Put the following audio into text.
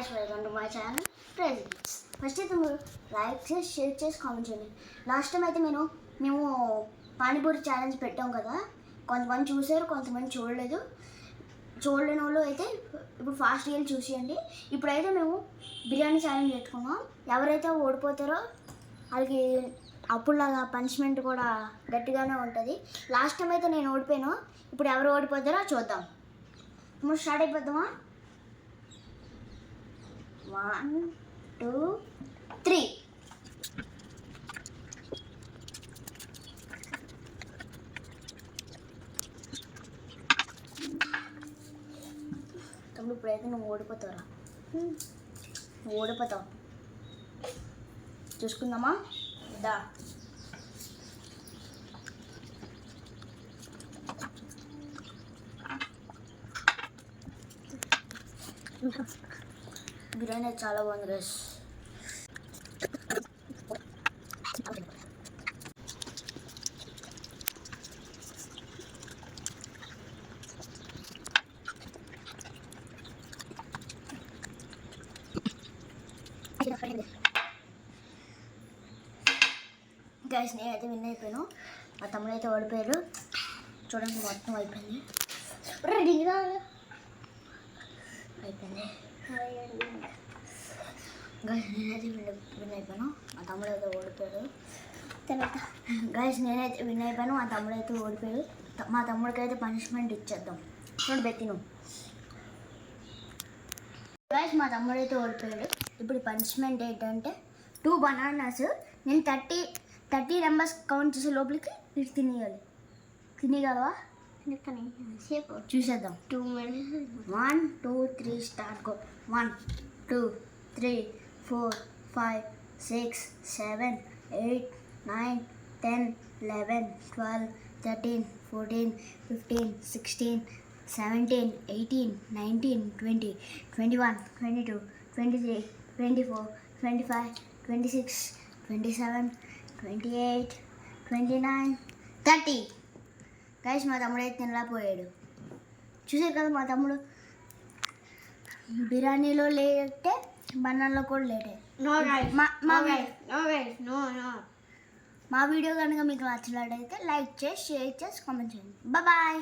guys, welcome to my channel Presents. First అయితే మీరు like చేసి షేర్ చేసి కామెంట్ చేయండి. లాస్ట్ టైం అయితే మేము పానీపూరి ఛాలెంజ్ పెట్టాం కదా, కొంతమంది చూసారు, కొంతమంది చూడలేదు. చూడలేని వాళ్ళు అయితే ఇప్పుడు ఫాస్ట్గా వెళ్ళి చూసేయండి. ఇప్పుడైతే మేము బిర్యానీ ఛాలెంజ్ పెట్టుకున్నాం. ఎవరైతే ఓడిపోతారో వాళ్ళకి అప్పుడులాగా పనిష్మెంట్ కూడా గట్టిగానే ఉంటుంది. లాస్ట్ టైం అయితే నేను ఓడిపోయాను. ఇప్పుడు ఎవరు ఓడిపోతారో చూద్దాం. ఇప్పుడు స్టార్ట్ అయిపోద్దామా? 1, 2, 3. తమ్ముడు ఇప్పుడైతే నువ్వు ఓడిపోతావురా, నువ్వు ఓడిపోతావు. చూసుకుందామా? దా బిర్యానీ చాలా బాగుంది గైస్. గైస్ నేనైతే విన్ అయిపోయాను, మా తమ్ముడు అయితే ఓడిపోయారు. చూడండి మొత్తం అయిపోయింది, రెడీగా అయిపోయింది. గైస్ నేనైతే విన్ అయిపోయాను, మా తమ్ముడు అయితే ఓడిపోయాడు. తర్వాత గైస్ నేనైతే విన్ అయిపోయాను, మా తమ్ముడు అయితే ఓడిపోయాడు. మా తమ్ముడికి అయితే పనిష్మెంట్ ఇచ్చేద్దాం. చూడండి బెత్తిను గైస్, మా తమ్ముడు అయితే ఓడిపోయాడు. ఇప్పుడు పనిష్మెంట్ ఏంటంటే 2 బనానాస్ నేను 30 నెంబర్స్ కౌంట్ చేసే లోపలికి ఇటు తినేయగలవా? చూసేద్దాం. 2 minutes. 1, 2, 3 స్టార్ట్. గో. 1, 2, 3, 4, 5, 6, 7, 8, 9, 10, 11, 12, 13, 14, 15, 16, 17, 18, 19, 20, 21, 22, 23, 24, 25, 26, 27, 28, 29, 30. గైస్ మా తమ్ముడు అయితే తినలేకపోయాడు. చూసారు కదా, మా తమ్ముడు బిర్యానీలో లేటే బనానాలో కూడా లేటే. మా వీడియో కనుక మీకు నచ్చినట్లయితే లైక్ చేసి షేర్ చేసి కామెంట్ చేయండి. బాయ్.